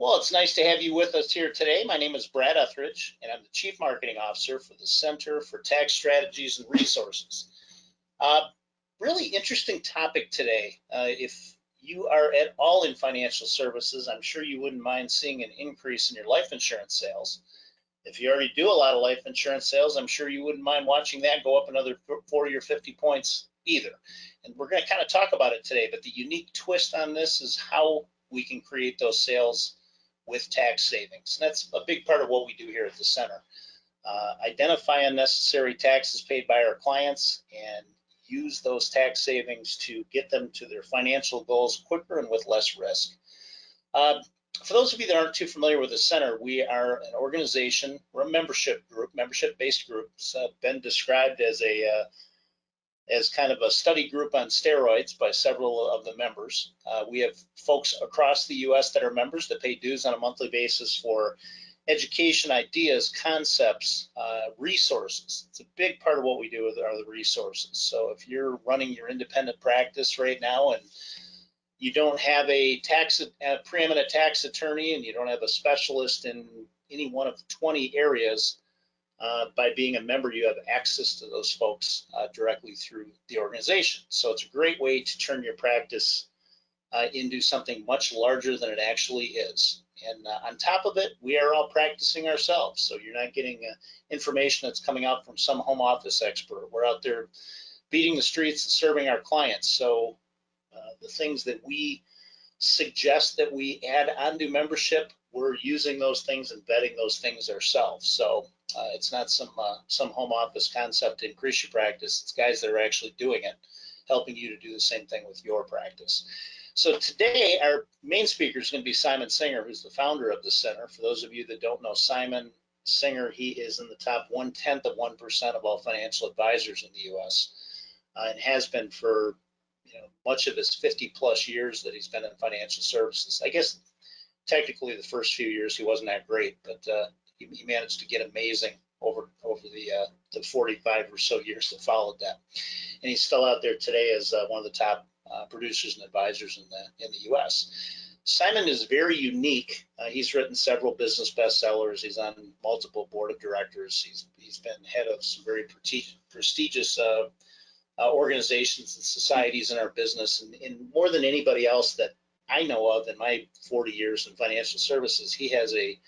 Well, it's nice to have you with us here today. My name is Brad Etheridge, and I'm the Chief Marketing Officer for the Center for Tax Strategies and Resources. Really interesting topic today. If you are at all in financial services, I'm sure you wouldn't mind seeing an increase in your life insurance sales. If you already do a lot of life insurance sales, I'm sure you wouldn't mind watching that go up another 40 or 50 points either. And we're going to kind of talk about it today, but the unique twist on this is how we can create those sales with tax savings. And that's a big part of what we do here at the center. Identify unnecessary taxes paid by our clients and use those tax savings to get them to their financial goals quicker and with less risk. For those of you that aren't too familiar with the center, we are an organization, we're a membership group, membership-based group. It's been described as kind of a study group on steroids by several of the members. We have folks across the U.S. that are members that pay dues on a monthly basis for education, ideas, concepts, resources. It's a big part of what we do are the resources. So if you're running your independent practice right now and you don't have a preeminent tax attorney and you don't have a specialist in any one of 20 areas, by being a member, you have access to those folks directly through the organization. So it's a great way to turn your practice into something much larger than it actually is. And on top of it, we are all practicing ourselves. So you're not getting information that's coming out from some home office expert. We're out there beating the streets and serving our clients. So the things that we suggest that we add onto membership, we're using those things and vetting those things ourselves. So it's not some home office concept to increase your practice. It's guys that are actually doing it, helping you to do the same thing with your practice. So today, our main speaker is going to be Simon Singer, who's the founder of the center. For those of you that don't know Simon Singer, he is in the top 1/10 of 1% of all financial advisors in the U.S. And has been for much of his 50+ years that he's been in financial services. I guess technically the first few years he wasn't that great, but he managed to get amazing over the 45 or so years that followed that. And he's still out there today as one of the top producers and advisors in the U.S. Simon is very unique. He's written several business bestsellers. He's on multiple board of directors. He's been head of some very prestigious organizations and societies in our business, and more than anybody else that I know of in my 40 years in financial services, he has a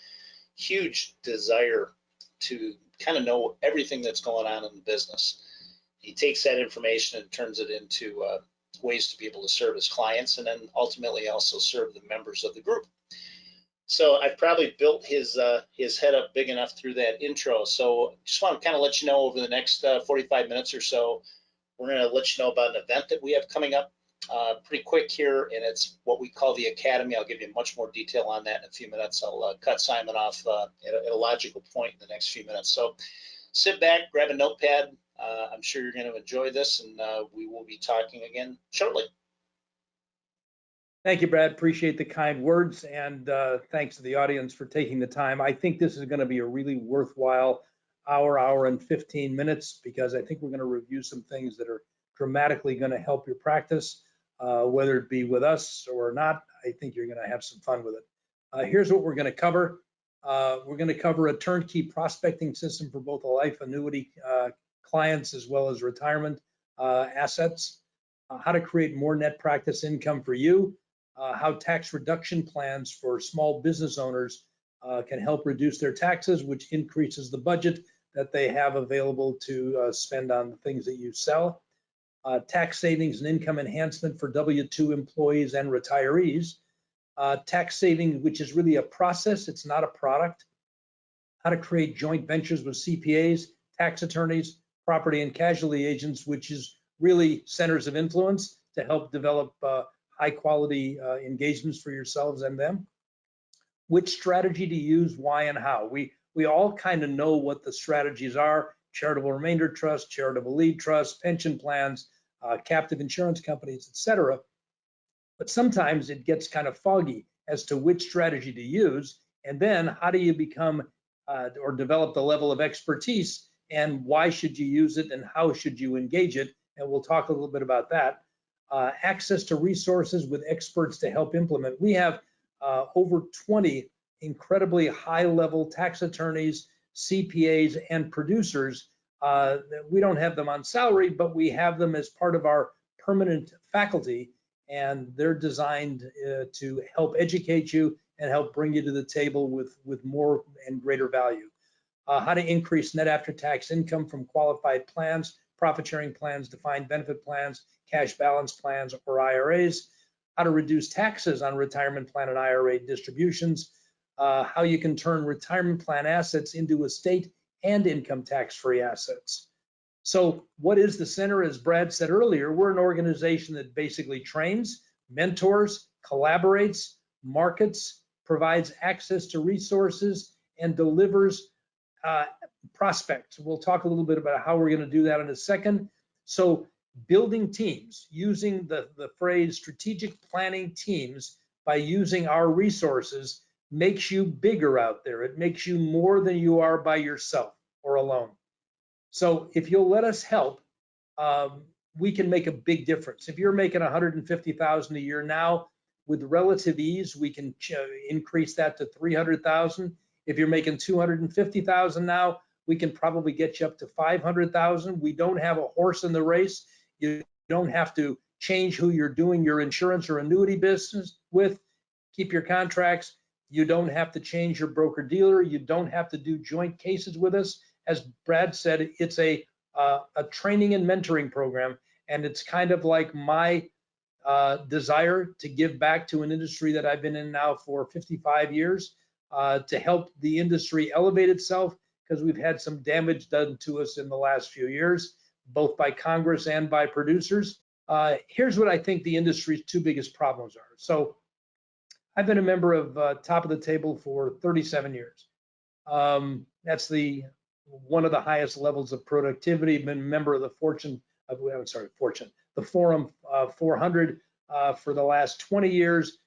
huge desire to kind of know everything that's going on in the business. He takes that information and turns it into ways to be able to serve his clients, and then ultimately also serve the members of the group. So I've probably built his head up big enough through that intro. So just want to kind of let you know over the next 45 minutes or so, we're going to let you know about an event that we have coming up pretty quick here, and it's what we call the Academy. I'll give you much more detail on that in a few minutes. I'll cut Simon off at a logical point in the next few minutes. So sit back, grab a notepad. I'm sure you're going to enjoy this, and we will be talking again shortly. Thank you, Brad. Appreciate the kind words, and thanks to the audience for taking the time. I think this is going to be a really worthwhile hour and 15 minutes, because I think we're going to review some things that are dramatically going to help your practice, whether it be with us or not. I think you're going to have some fun with it. Here's what we're going to cover. We're going to cover a turnkey prospecting system for both the life annuity clients as well as retirement assets, how to create more net practice income for you, how tax reduction plans for small business owners can help reduce their taxes, which increases the budget that they have available to spend on the things that you sell. Tax savings and income enhancement for W-2 employees and retirees. Tax saving, which is really a process, it's not a product. How to create joint ventures with CPAs, tax attorneys, property and casualty agents, which is really centers of influence to help develop high quality engagements for yourselves and them. Which strategy to use, why and how. We all kind of know what the strategies are: charitable remainder trust, charitable lead trust, pension plans, captive insurance companies, etc. But sometimes it gets kind of foggy as to which strategy to use, and then how do you become or develop the level of expertise, and why should you use it, and how should you engage it? And we'll talk a little bit about that. Access to resources with experts to help implement. We have over 20 incredibly high-level tax attorneys, CPAs, and producers. We don't have them on salary, but we have them as part of our permanent faculty, and they're designed to help educate you and help bring you to the table with more and greater value. How to increase net after-tax income from qualified plans, profit-sharing plans, defined benefit plans, cash balance plans, or IRAs. How to reduce taxes on retirement plan and IRA distributions. How you can turn retirement plan assets into estate and income tax-free assets. So what is the center? As Brad said earlier, we're an organization that basically trains, mentors, collaborates, markets, provides access to resources, and delivers prospects. We'll talk a little bit about how we're going to do that in a second. So building teams, using the phrase strategic planning teams by using our resources makes you bigger out there. It makes you more than you are by yourself or alone. So if you'll let us help, we can make a big difference. If you're making $150,000 a year now, with relative ease, we can increase that to $300,000. If you're making $250,000 now, we can probably get you up to $500,000. We don't have a horse in the race. You don't have to change who you're doing your insurance or annuity business with. Keep your contracts. You don't have to change your broker dealer. You don't have to do joint cases with us. As Brad said, it's a training and mentoring program, and it's kind of like my desire to give back to an industry that I've been in now for 55 years to help the industry elevate itself, because we've had some damage done to us in the last few years, both by Congress and by producers. Here's what I think the industry's two biggest problems are. So I've been a member of Top of the Table for 37 years. That's one of the highest levels of productivity. Been a member of the the Forum 400 for the last 20 years,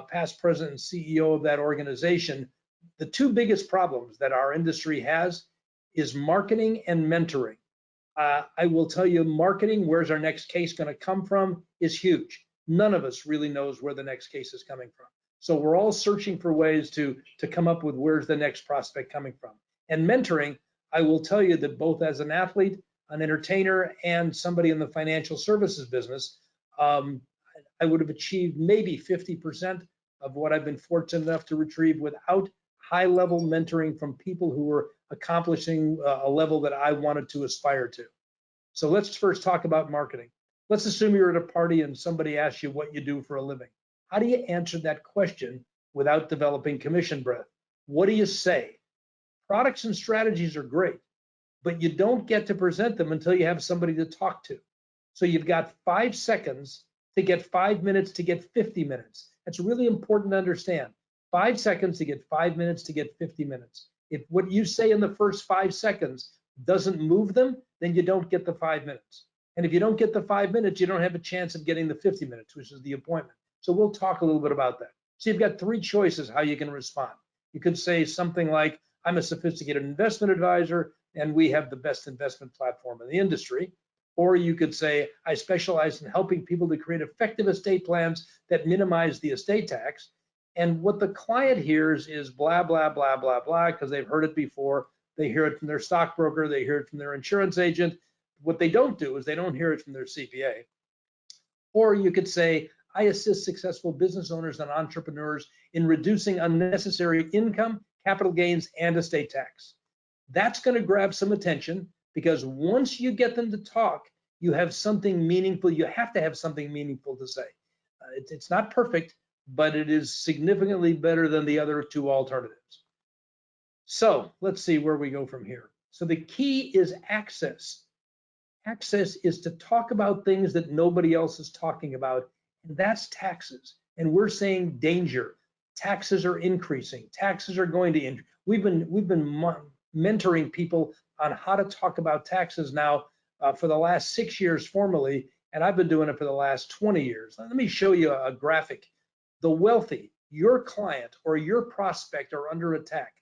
past president and CEO of that organization. The two biggest problems that our industry has is marketing and mentoring. I will tell you, marketing, where's our next case going to come from, is huge. None of us really knows where the next case is coming from. So we're all searching for ways to come up with where's the next prospect coming from. And mentoring, I will tell you that both as an athlete, an entertainer, and somebody in the financial services business, I would have achieved maybe 50% of what I've been fortunate enough to retrieve without high-level mentoring from people who were accomplishing a level that I wanted to aspire to. So let's first talk about marketing. Let's assume you're at a party and somebody asks you what you do for a living. How do you answer that question without developing commission breath? What do you say? Products and strategies are great, but you don't get to present them until you have somebody to talk to. So you've got 5 seconds to get 5 minutes to get 50 minutes. That's really important to understand. 5 seconds to get 5 minutes to get 50 minutes. If what you say in the first 5 seconds doesn't move them, then you don't get the 5 minutes. And if you don't get the 5 minutes, you don't have a chance of getting the 50 minutes, which is the appointment. So we'll talk a little bit about that. So you've got 3 choices how you can respond. You could say something like, I'm a sophisticated investment advisor, and we have the best investment platform in the industry. Or you could say, I specialize in helping people to create effective estate plans that minimize the estate tax. And what the client hears is blah, blah, blah, blah, blah, because they've heard it before. They hear it from their stockbroker, they hear it from their insurance agent. What they don't do is they don't hear it from their CPA. Or you could say, I assist successful business owners and entrepreneurs in reducing unnecessary income, capital gains, and estate tax. That's going to grab some attention, because once you get them to talk, you have something meaningful. You have to have something meaningful to say. It's not perfect, but it is significantly better than the other 2 alternatives. So let's see where we go from here. So the key is access. Access is to talk about things that nobody else is talking about, and that's taxes. And we're saying danger. Taxes are increasing. Taxes are going to increase. We've been mentoring people on how to talk about taxes now for the last 6 years formally, and I've been doing it for the last 20 years. Let me show you a graphic. The wealthy, your client or your prospect, are under attack.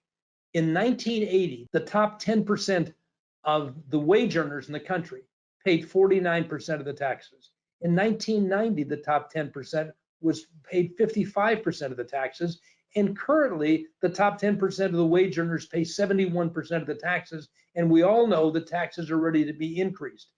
In 1980, the top 10% of the wage earners in the country paid 49% of the taxes. In 1990, the top 10% was paid 55% of the taxes. And currently, the top 10% of the wage earners pay 71% of the taxes. And we all know the taxes are ready to be increased.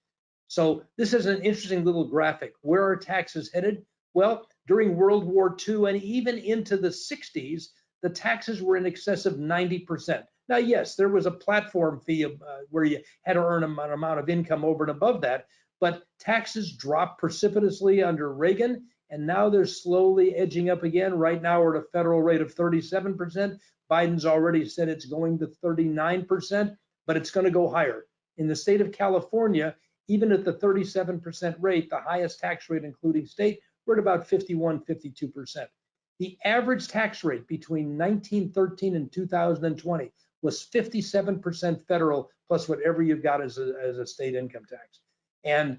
So this is an interesting little graphic. Where are taxes headed? Well, during World War II and even into the 60s, the taxes were in excess of 90%. Now, yes, there was a platform fee where you had to earn an amount of income over and above that, but taxes dropped precipitously under Reagan, and now they're slowly edging up again. Right now, we're at a federal rate of 37%. Biden's already said it's going to 39%, but it's going to go higher. In the state of California, even at the 37% rate, the highest tax rate including state, we're at about 51, 52%. The average tax rate between 1913 and 2020 was 57% federal plus whatever you've got as a state income tax. And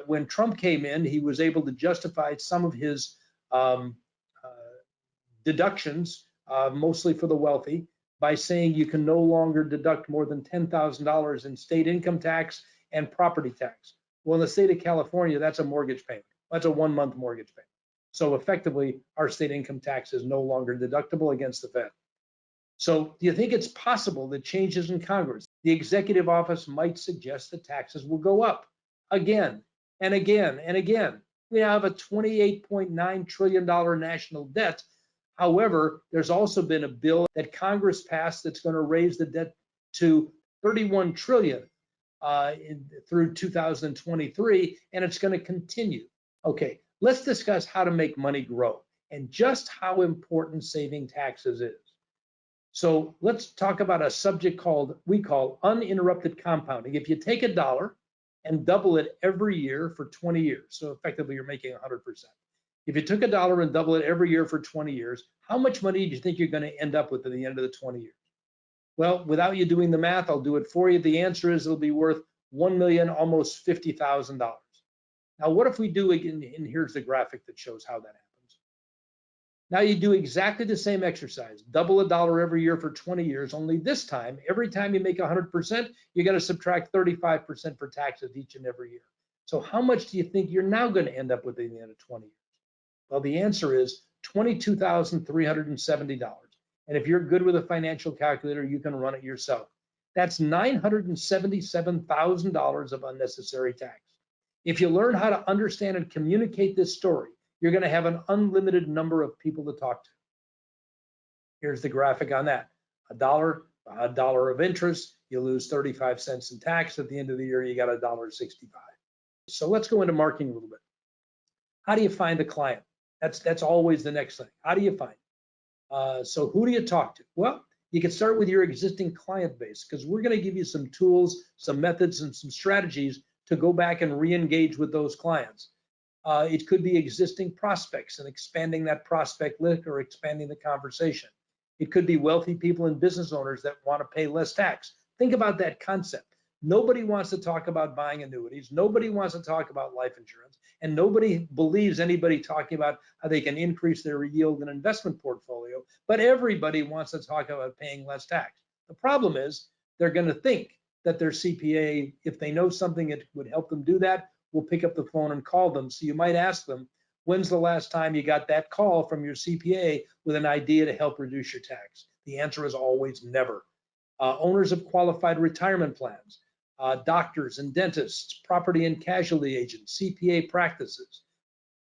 when Trump came in, he was able to justify some of his deductions, mostly for the wealthy, by saying you can no longer deduct more than $10,000 in state income tax and property tax. Well, in the state of California, that's a mortgage payment. That's a 1-month mortgage payment. So effectively, our state income tax is no longer deductible against the Fed. So do you think it's possible that changes in Congress, the executive office might suggest that taxes will go up again and again and again? We have a $28.9 trillion national debt. However, there's also been a bill that Congress passed that's going to raise the debt to $31 trillion through 2023, and it's going to continue. Okay, let's discuss how to make money grow and just how important saving taxes is. So let's talk about a subject we call uninterrupted compounding. If you take $1 and double it every year for 20 years, so effectively you're making 100%. If you took $1 and double it every year for 20 years, how much money do you think you're going to end up with at the end of the 20 years? Well, without you doing the math, I'll do it for you. The answer is it'll be worth $1 million, almost $50,000. Now, what if we do again? And here's the graphic that shows how that happens. Now you do exactly the same exercise, double $1 every year for 20 years, only this time, every time you make 100%, you got to subtract 35% for taxes each and every year. So how much do you think you're now going to end up with at the end of 20 years? Well, the answer is $22,370. And if you're good with a financial calculator, you can run it yourself. That's $977,000 of unnecessary tax. If you learn how to understand and communicate this story, you're going to have an unlimited number of people to talk to. Here's the graphic on that. $1 of interest, you lose 35 cents in tax. At the end of the year, you got $1.65. So let's go into marketing a little bit. How do you find the client? That's always the next thing. How do you find? So who do you talk to? Well, you can start with your existing client base, because we're going to give you some tools, some methods, and some strategies to go back and re-engage with those clients. It could be existing prospects and expanding that prospect list or expanding the conversation. It could be wealthy people and business owners that want to pay less tax. Think about that concept. Nobody wants to talk about buying annuities. Nobody wants to talk about life insurance. And nobody believes anybody talking about how they can increase their yield and investment portfolio. But everybody wants to talk about paying less tax. The problem is they're going to think that their CPA, if they know something that would help them do that, will pick up the phone and call them. So you might ask them, when's the last time you got that call from your CPA with an idea to help reduce your tax? The answer is always never. Owners of qualified retirement plans, doctors and dentists, property and casualty agents, CPA practices.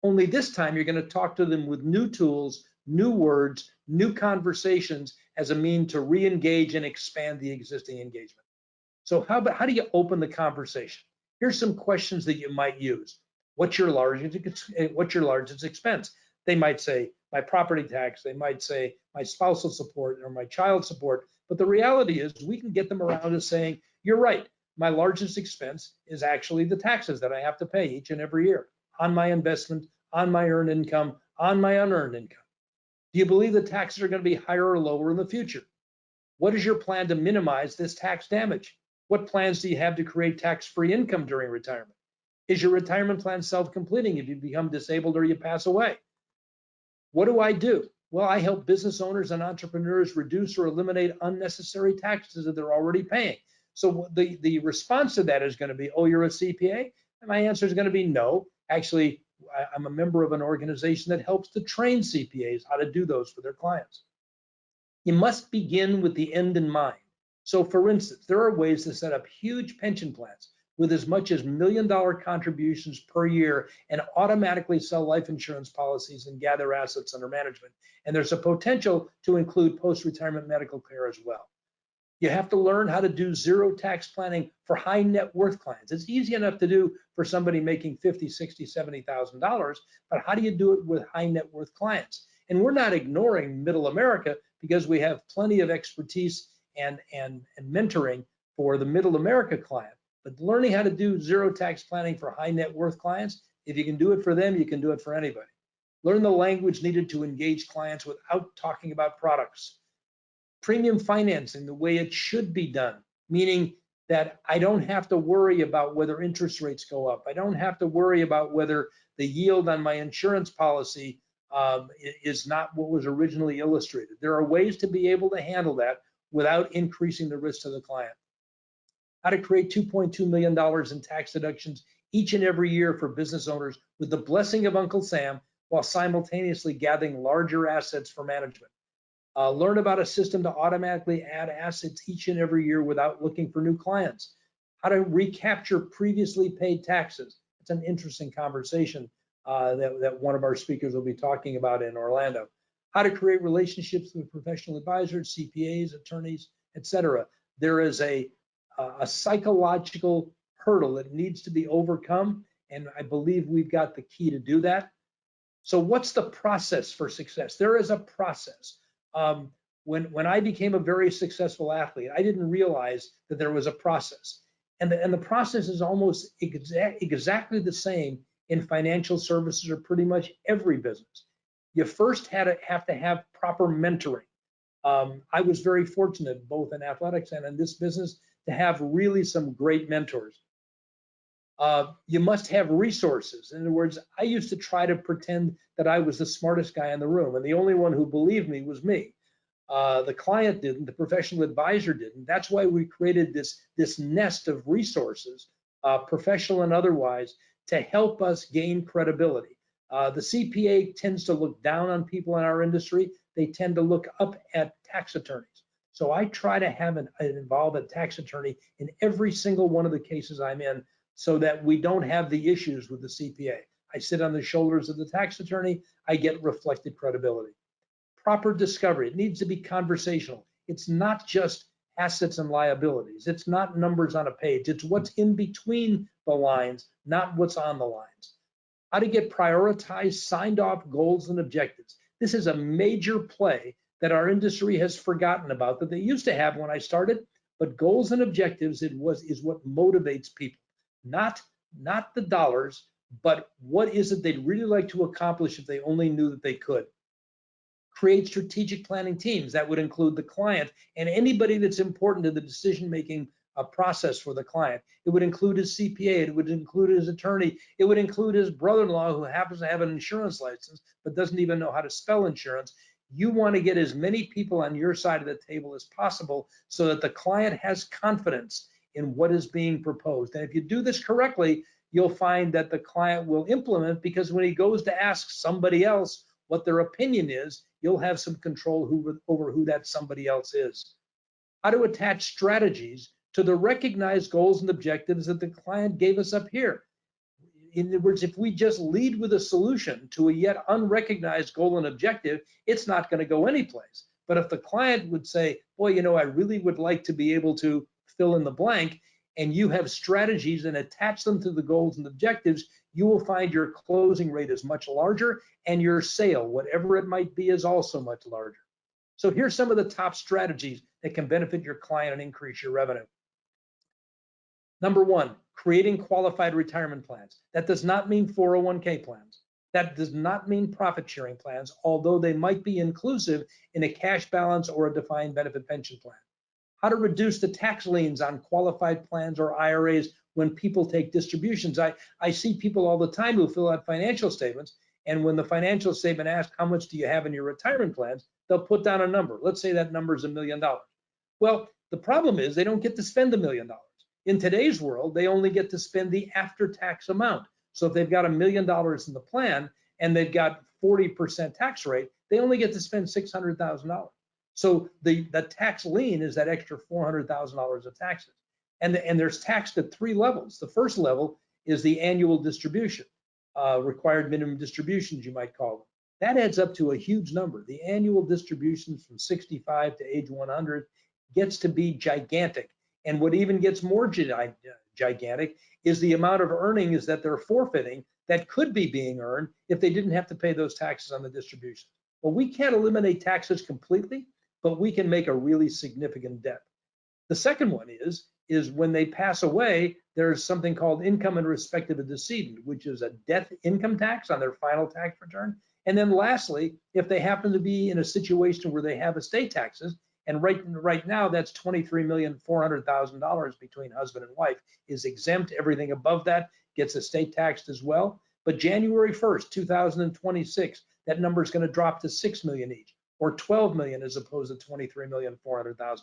Only this time you're going to talk to them with new tools, new words, new conversations as a means to re-engage and expand the existing engagement. So how do you open the conversation? Here's some questions that you might use. What's your largest expense? They might say my property tax. They might say my spousal support or my child support. But the reality is we can get them around to saying, you're right. My largest expense is actually the taxes that I have to pay each and every year on my investment, on my earned income, on my unearned income. Do you believe the taxes are going to be higher or lower in the future? What is your plan to minimize this tax damage? What plans do you have to create tax-free income during retirement? Is your retirement plan self-completing if you become disabled or you pass away? What do I do? Well, I help business owners and entrepreneurs reduce or eliminate unnecessary taxes that they're already paying. So the response to that is going to be, oh, you're a CPA? And my answer is going to be no. Actually, I'm a member of an organization that helps to train CPAs how to do those for their clients. You must begin with the end in mind. So for instance, there are ways to set up huge pension plans with as much as $1 million contributions per year and automatically sell life insurance policies and gather assets under management. And there's a potential to include post-retirement medical care as well. You have to learn how to do zero tax planning for high net worth clients. It's easy enough to do for somebody making $50,000, $60,000, $70,000, but how do you do it with high net worth clients? And we're not ignoring middle America because we have plenty of expertise and mentoring for the middle America client. But learning how to do zero tax planning for high net worth clients, if you can do it for them, you can do it for anybody. Learn the language needed to engage clients without talking about products. Premium financing the way it should be done, meaning that I don't have to worry about whether interest rates go up. I don't have to worry about whether the yield on my insurance policy is not what was originally illustrated. There are ways to be able to handle that without increasing the risk to the client. How to create $2.2 million in tax deductions each and every year for business owners with the blessing of Uncle Sam while simultaneously gathering larger assets for management. Learn about a system to automatically add assets each and every year without looking for new clients. How to recapture previously paid taxes. It's an interesting conversation that one of our speakers will be talking about in Orlando. How to create relationships with professional advisors, CPAs, attorneys, etc. There is a psychological hurdle that needs to be overcome, and I believe we've got the key to do that. So what's the process for success? There is a process. When I became a very successful athlete, I didn't realize that there was a process. And the process is almost exactly the same in financial services or pretty much every business. You first have to have proper mentoring. I was very fortunate both in athletics and in this business to have really some great mentors. You must have resources. In other words, I used to try to pretend that I was the smartest guy in the room, and the only one who believed me was me. The client didn't, the professional advisor didn't. That's why we created this nest of resources, professional and otherwise, to help us gain credibility. The CPA tends to look down on people in our industry. They tend to look up at tax attorneys. So I try to involve a tax attorney in every single one of the cases I'm in, so that we don't have the issues with the CPA. I sit on the shoulders of the tax attorney, I get reflected credibility. Proper discovery, it needs to be conversational. It's not just assets and liabilities. It's not numbers on a page. It's what's in between the lines, not what's on the lines. How to get prioritized, signed off goals and objectives. This is a major play that our industry has forgotten about, that they used to have when I started, but goals and objectives is what motivates people. Not the dollars, but what is it they'd really like to accomplish if they only knew that they could. Create strategic planning teams. That would include the client and anybody that's important to the decision-making process for the client. It would include his CPA, it would include his attorney, it would include his brother-in-law who happens to have an insurance license but doesn't even know how to spell insurance. You want to get as many people on your side of the table as possible so that the client has confidence in what is being proposed. And if you do this correctly, you'll find that the client will implement, because when he goes to ask somebody else what their opinion is, you'll have some control over who that somebody else is. How to attach strategies to the recognized goals and objectives that the client gave us up here. In other words, if we just lead with a solution to a yet unrecognized goal and objective, it's not going to go anyplace. But if the client would say, boy, I really would like to be able to fill in the blank, and you have strategies and attach them to the goals and objectives, you will find your closing rate is much larger, and your sale, whatever it might be, is also much larger. So here's some of the top strategies that can benefit your client and increase your revenue. Number one, creating qualified retirement plans. That does not mean 401k plans. That does not mean profit sharing plans, although they might be inclusive in a cash balance or a defined benefit pension plan. How to reduce the tax liens on qualified plans or IRAs when people take distributions. I see people all the time who fill out financial statements, and when the financial statement asks how much do you have in your retirement plans, they'll put down a number. Let's say that number is $1 million. Well, the problem is they don't get to spend $1 million. In today's world, they only get to spend the after-tax amount. So if they've got $1 million in the plan and they've got 40% tax rate, they only get to spend $600,000. So the tax lien is that extra $400,000 of taxes. And there's taxed at 3 levels. The first level is the annual distribution, required minimum distributions, you might call them. That adds up to a huge number. The annual distributions from 65 to age 100 gets to be gigantic. And what even gets more gigantic is the amount of earnings that they're forfeiting that could be being earned if they didn't have to pay those taxes on the distribution. Well, we can't eliminate taxes completely, but we can make a really significant dent. The second one is when they pass away, there's something called income in respect of a decedent, which is a death income tax on their final tax return. And then lastly, if they happen to be in a situation where they have estate taxes, and right now that's $23,400,000 between husband and wife is exempt. Everything above that gets estate taxed as well. But January 1st, 2026, that number is going to drop to $6 million each, or $12 million as opposed to $23,400,000.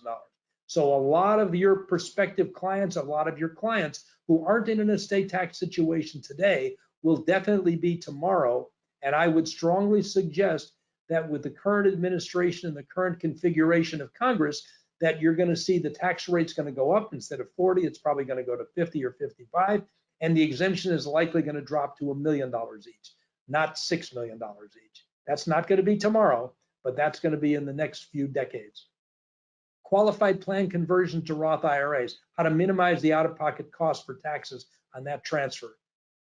So a lot of your prospective clients, a lot of your clients who aren't in an estate tax situation today will definitely be tomorrow. And I would strongly suggest that with the current administration and the current configuration of Congress, that you're going to see the tax rate's going to go up. Instead of 40, it's probably going to go to 50 or 55. And the exemption is likely going to drop to $1 million each, not $6 million each. That's not going to be tomorrow, but that's going to be in the next few decades. Qualified plan conversion to Roth IRAs, how to minimize the out-of-pocket cost for taxes on that transfer,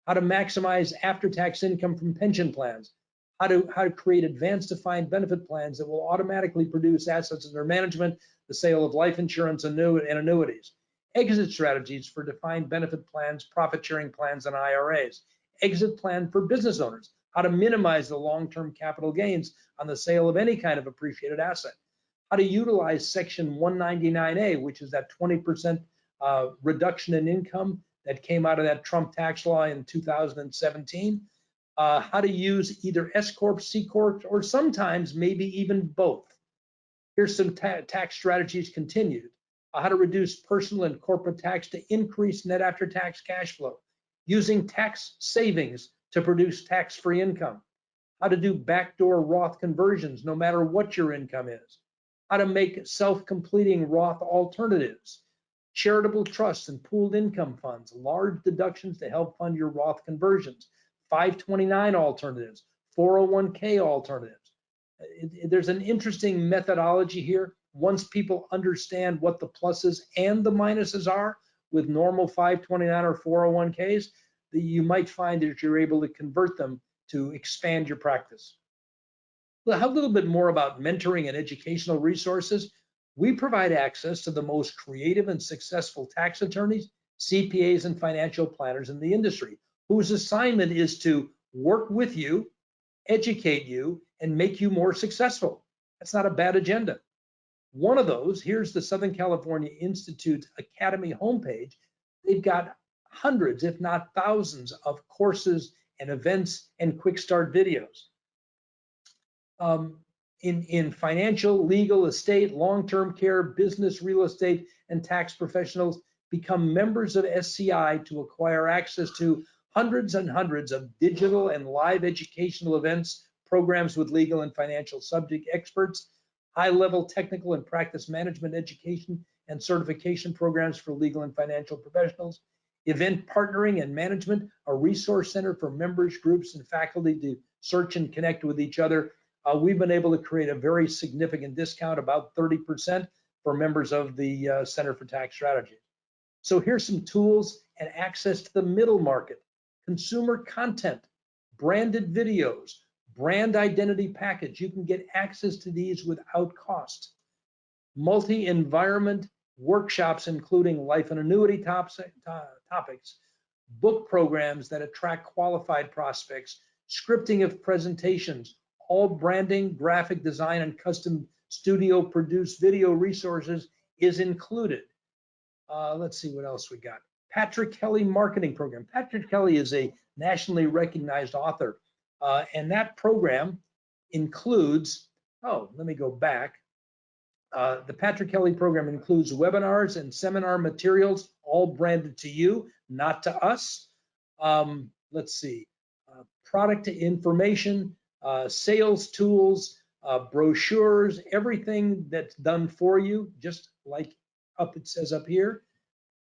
how to maximize after-tax income from pension plans, how to create advanced defined benefit plans that will automatically produce assets under management, the sale of life insurance and annuities, exit strategies for defined benefit plans, profit sharing plans, and IRAs, exit plan for business owners, how to minimize the long-term capital gains on the sale of any kind of appreciated asset, how to utilize Section 199A, which is that 20% reduction in income that came out of that Trump tax law in 2017, how to use either S Corp, C Corp, or sometimes maybe even both. Here's some tax strategies continued. How to reduce personal and corporate tax to increase net after-tax cash flow, using tax savings to produce tax-free income, how to do backdoor Roth conversions no matter what your income is, how to make self-completing Roth alternatives, charitable trusts and pooled income funds, large deductions to help fund your Roth conversions, 529 alternatives, 401k alternatives. There's an interesting methodology here. Once people understand what the pluses and the minuses are with normal 529 or 401ks, you might find that you're able to convert them to expand your practice. A little bit more about mentoring and educational resources. We provide access to the most creative and successful tax attorneys, CPAs, and financial planners in the industry, whose assignment is to work with you, educate you, and make you more successful. That's not a bad agenda. One of those, here's the Southern California Institute Academy homepage. They've got hundreds, if not thousands, of courses and events and quick start videos. In financial, legal, estate, long-term care, business, real estate, and tax professionals become members of SCI to acquire access to hundreds and hundreds of digital and live educational events, programs with legal and financial subject experts, high-level technical and practice management education and certification programs for legal and financial professionals, event partnering and management, a resource center for members, groups, and faculty to search and connect with each other. We've been able to create a very significant discount, about 30% for members of the Center for Tax Strategy. So here's some tools and access to the middle market, consumer content, branded videos, brand identity package. You can get access to these without cost. Multi-environment workshops, including life and annuity topics, book programs that attract qualified prospects, scripting of presentations, all branding, graphic design, and custom studio produced video resources is included. Let's see what else we got. Patrick Kelly Marketing Program. Patrick Kelly is a nationally recognized author, and that program includes, let me go back. The Patrick Kelly program includes webinars and seminar materials, all branded to you, not to us. let's see, product information, sales tools, brochures, everything that's done for you, just like it says up here.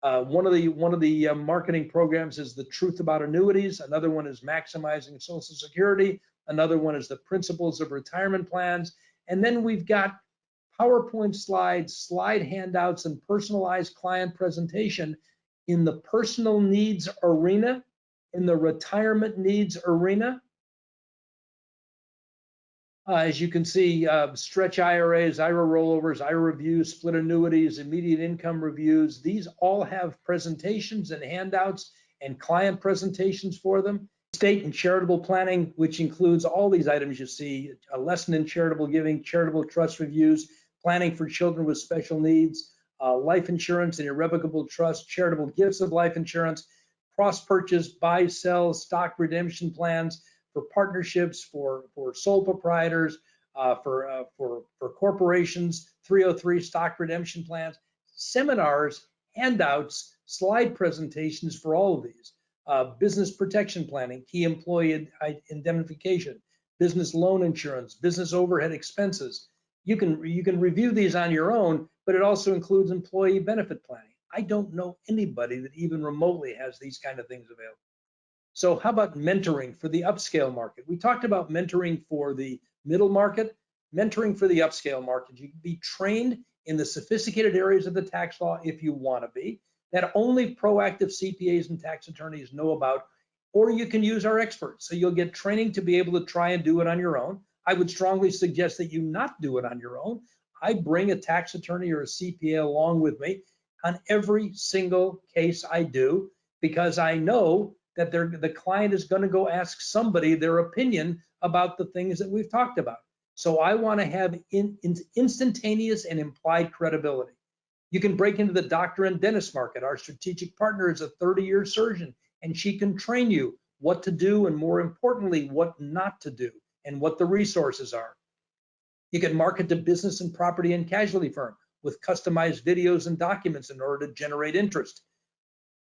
One of the marketing programs is the truth about annuities. Another one is maximizing Social Security. Another one is the principles of retirement plans. And then we've got PowerPoint slides, slide handouts, and personalized client presentation in the personal needs arena, in the retirement needs arena. As you can see, stretch IRAs, IRA rollovers, IRA reviews, split annuities, immediate income reviews. These all have presentations and handouts and client presentations for them. Estate and charitable planning, which includes all these items you see, a lesson in charitable giving, charitable trust reviews, planning for children with special needs, life insurance and irrevocable trust, charitable gifts of life insurance, cross-purchase, buy, sell, stock redemption plans, for partnerships, for sole proprietors, for corporations, 303 stock redemption plans, seminars, handouts, slide presentations for all of these, business protection planning, key employee indemnification, business loan insurance, business overhead expenses. You can review these on your own, but it also includes employee benefit planning. I don't know anybody that even remotely has these kind of things available. So how about mentoring for the upscale market? We talked about mentoring for the middle market, mentoring for the upscale market. You can be trained in the sophisticated areas of the tax law if you want to be, that only proactive CPAs and tax attorneys know about, or you can use our experts. So you'll get training to be able to try and do it on your own. I would strongly suggest that you not do it on your own. I bring a tax attorney or a CPA along with me on every single case I do, because I know that the client is going to go ask somebody their opinion about the things that we've talked about. So I want to have instantaneous and implied credibility. You can break into the doctor and dentist market. Our strategic partner is a 30-year surgeon, and she can train you what to do and, more importantly, what not to do and what the resources are. You can market to business and property and casualty firm with customized videos and documents in order to generate interest.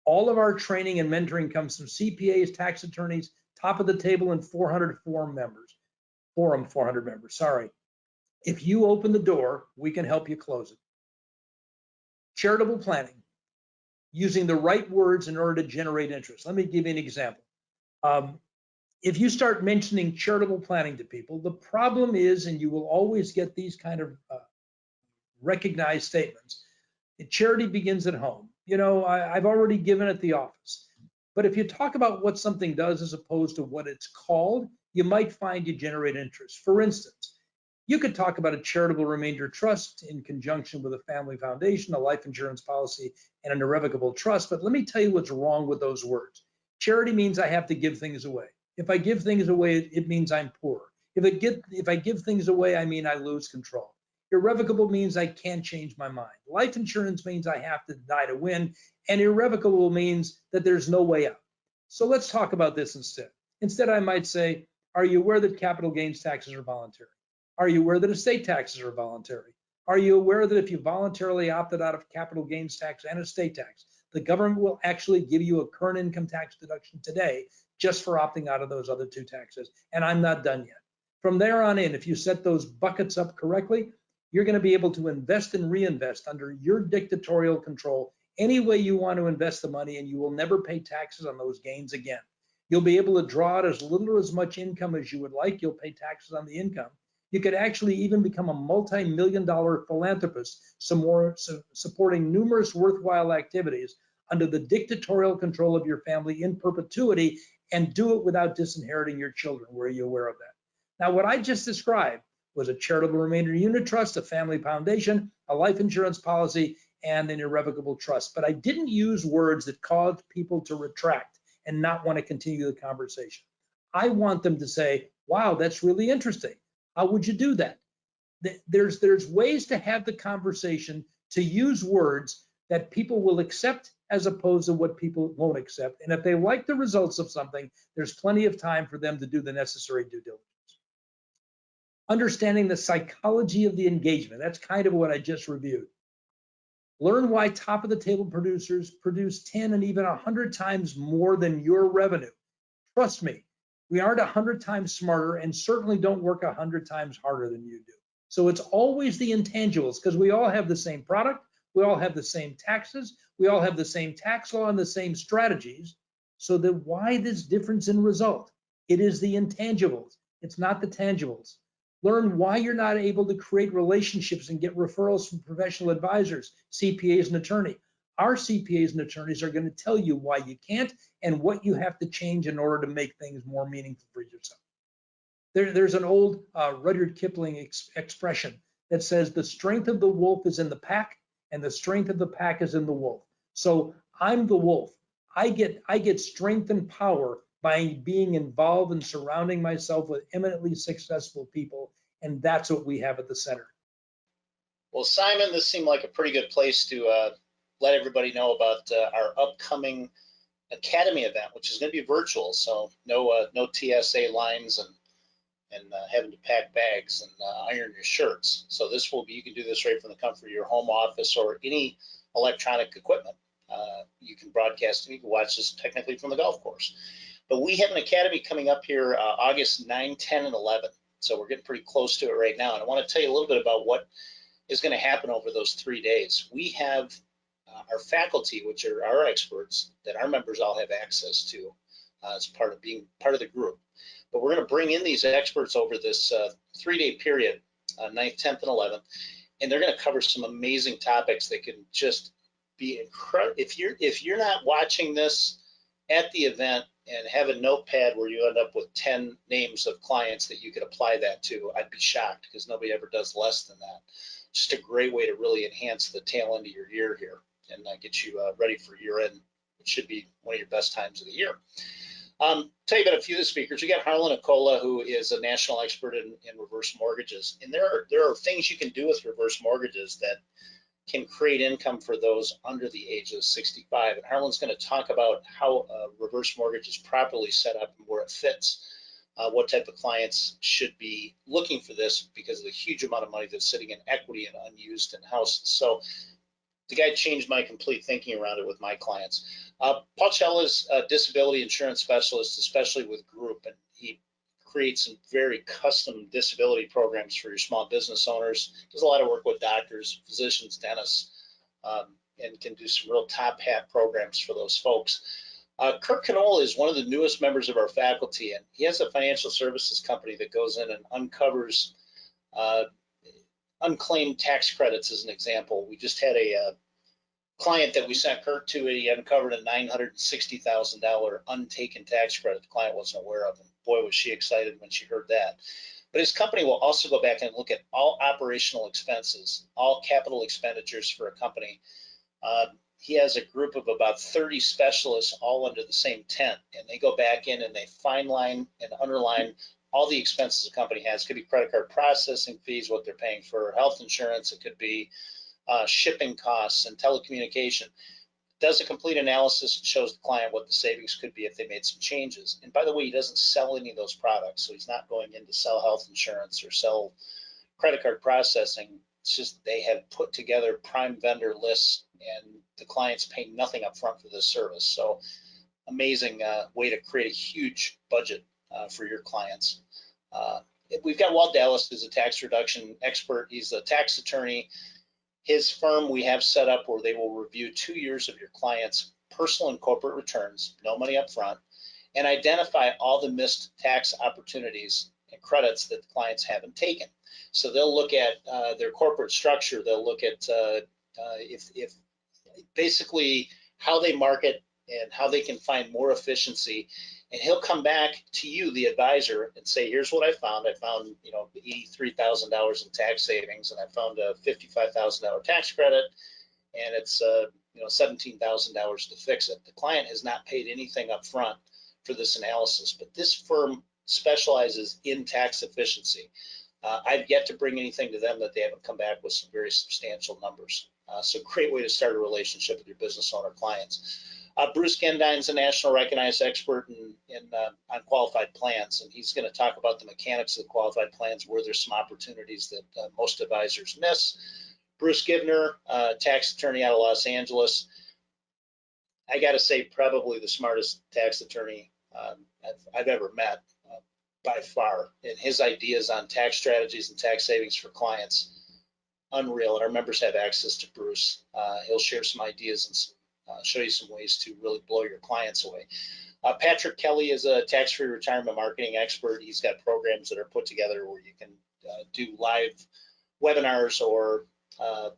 All of our training and mentoring comes from CPAs, tax attorneys, top of the table, and 400 forum 400 members, sorry. If you open the door, we can help you close it. Charitable planning, using the right words in order to generate interest. Let me give you an example. If you start mentioning charitable planning to people, the problem is, and you will always get these kind of recognized statements, charity begins at home. You know, I've already given at the office. But if you talk about what something does as opposed to what it's called, you might find you generate interest. For instance, you could talk about a charitable remainder trust in conjunction with a family foundation, a life insurance policy, and an irrevocable trust. But let me tell you what's wrong with those words. Charity means I have to give things away. If I give things away, it means I'm poor. If I give things away, I mean I lose control. Irrevocable means I can't change my mind. Life insurance means I have to die to win, and irrevocable means that there's no way out. So let's talk about this instead. Instead, I might say, are you aware that capital gains taxes are voluntary? Are you aware that estate taxes are voluntary? Are you aware that if you voluntarily opted out of capital gains tax and estate tax, the government will actually give you a current income tax deduction today just for opting out of those other two taxes? And I'm not done yet. From there on in, if you set those buckets up correctly, you're going to be able to invest and reinvest under your dictatorial control any way you want to invest the money, and you will never pay taxes on those gains again. You'll be able to draw out as little or as much income as you would like. You'll pay taxes on the income. You could actually even become a multi-million-dollar philanthropist, supporting numerous worthwhile activities under the dictatorial control of your family in perpetuity, and do it without disinheriting your children. Were you aware of that? Now, what I just described was a charitable remainder unit trust, a family foundation, a life insurance policy, and an irrevocable trust. But I didn't use words that caused people to retract and not want to continue the conversation. I want them to say, wow, that's really interesting. How would you do that? There's ways to have the conversation, to use words that people will accept as opposed to what people won't accept. And if they like the results of something, there's plenty of time for them to do the necessary due diligence. Understanding the psychology of the engagement. That's kind of what I just reviewed. Learn why top of the table producers produce 10 and even 100 times more than your revenue. Trust me, we aren't 100 times smarter and certainly don't work 100 times harder than you do. So it's always the intangibles, because we all have the same product, we all have the same taxes, we all have the same tax law and the same strategies. So then why this difference in result? It is the intangibles. It's not the tangibles. Learn why you're not able to create relationships and get referrals from professional advisors, CPAs and attorney. Our CPAs and attorneys are going to tell you why you can't and what you have to change in order to make things more meaningful for yourself. There's an old Rudyard Kipling expression that says the strength of the wolf is in the pack and the strength of the pack is in the wolf. So I'm the wolf. I get strength and power by being involved and surrounding myself with eminently successful people, and that's what we have at the center. Well, Simon, this seemed like a pretty good place to let everybody know about our upcoming Academy event, which is going to be virtual, so no TSA lines and having to pack bags and iron your shirts. So this will be, you can do this right from the comfort of your home office or any electronic equipment. You can broadcast and you can watch this technically from the golf course. But we have an academy coming up here August 9, 10, and 11. So we're getting pretty close to it right now. And I want to tell you a little bit about what is going to happen over those 3 days. We have our faculty, which are our experts that our members all have access to as part of being part of the group. But we're going to bring in these experts over this 3-day period, 9th, 10th, and 11th, and they're going to cover some amazing topics that can just be incredible. If you're not watching this at the event and have a notepad where you end up with 10 names of clients that you could apply that to, I'd be shocked, because nobody ever does less than that. Just a great way to really enhance the tail end of your year here and get you ready for year end. It should be one of your best times of the year. Tell you about a few of the speakers. We got Harlan Acola, who is a national expert in reverse mortgages. And there are things you can do with reverse mortgages that can create income for those under the age of 65. And Harlan's going to talk about how a reverse mortgage is properly set up and where it fits. What type of clients should be looking for this because of the huge amount of money that's sitting in equity and unused in houses. So the guy changed my complete thinking around it with my clients. Paul Chella is a disability insurance specialist, especially with group, and he creates some very custom disability programs for your small business owners. Does a lot of work with doctors, physicians, dentists, and can do some real top hat programs for those folks. Kirk Knoll is one of the newest members of our faculty, and he has a financial services company that goes in and uncovers unclaimed tax credits, as an example. We just had a client that we sent Kirk to. He uncovered a $960,000 untaken tax credit the client wasn't aware of, and boy, was she excited when she heard that. But his company will also go back and look at all operational expenses, all capital expenditures for a company. He has a group of about 30 specialists all under the same tent, and they go back in and they fine line and underline all the expenses a company has. It could be credit card processing fees, what they're paying for health insurance. It could be shipping costs and telecommunication. Does a complete analysis and shows the client what the savings could be if they made some changes. And by the way, he doesn't sell any of those products, so he's not going in to sell health insurance or sell credit card processing. It's just they have put together prime vendor lists, and the clients pay nothing up front for this service. So amazing way to create a huge budget for your clients. We've got Walt Dallas, who's a tax reduction expert. He's a tax attorney. His firm we have set up where they will review 2 years of your client's personal and corporate returns, no money up front, and identify all the missed tax opportunities and credits that the clients haven't taken. So they'll look at their corporate structure. They'll look at if basically how they market and how they can find more efficiency. And he'll come back to you, the advisor, and say, here's what I found. I found, $83,000 in tax savings, and I found a $55,000 tax credit, and it's $17,000 to fix it. The client has not paid anything up front for this analysis, but this firm specializes in tax efficiency. I've yet to bring anything to them that they haven't come back with some very substantial numbers. So great way to start a relationship with your business owner clients. Bruce Gendine's a national recognized expert on qualified plans, and he's going to talk about the mechanics of qualified plans, where there's some opportunities that most advisors miss. Bruce Gibner, tax attorney out of Los Angeles. I got to say, probably the smartest tax attorney I've ever met by far. And his ideas on tax strategies and tax savings for clients, unreal. And our members have access to Bruce. He'll share some ideas and show you some ways to really blow your clients away. Patrick Kelly is a tax-free retirement marketing expert. He's got programs that are put together where you can do live webinars or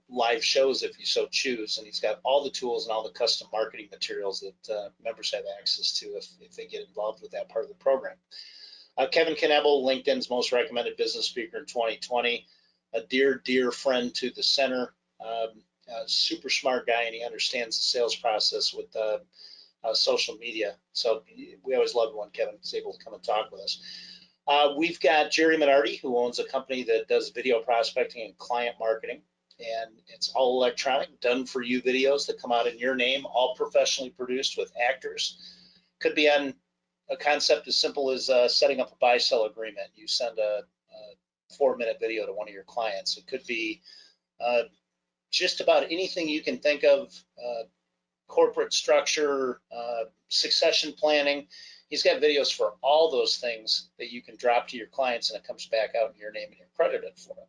live shows if you so choose. And he's got all the tools and all the custom marketing materials that members have access to if they get involved with that part of the program. Kevin Knebel, LinkedIn's most recommended business speaker in 2020, a dear friend to the center, super smart guy, and he understands the sales process with social media. So we always love when Kevin is able to come and talk with us. We've got Jerry Minardi, who owns a company that does video prospecting and client marketing, and it's all electronic, done for you videos that come out in your name, all professionally produced with actors. Could be on a concept as simple as setting up a buy-sell agreement. You send a 4-minute video to one of your clients. It could be just about anything you can think of, corporate structure, succession planning. He's got videos for all those things that you can drop to your clients, and it comes back out in your name and you're credited for it.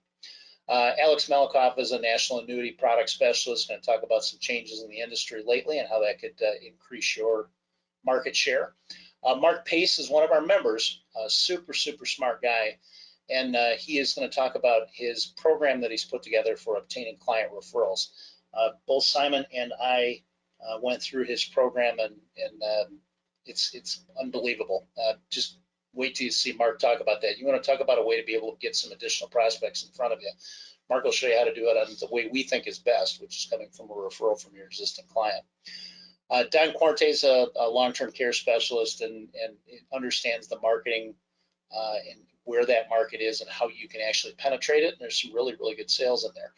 Alex Malikoff is a national annuity product specialist, going to talk about some changes in the industry lately and how that could increase your market share. Mark Pace is one of our members, a super smart guy, and he is going to talk about his program that he's put together for obtaining client referrals. Both Simon and I went through his program, and it's unbelievable. Just wait till you see Mark talk about that. You want to talk about a way to be able to get some additional prospects in front of you. Mark will show you how to do it on the way we think is best, which is coming from a referral from your existing client. Don Quarte is a long-term care specialist and understands the marketing and where that market is and how you can actually penetrate it. And there's some really good sales in there.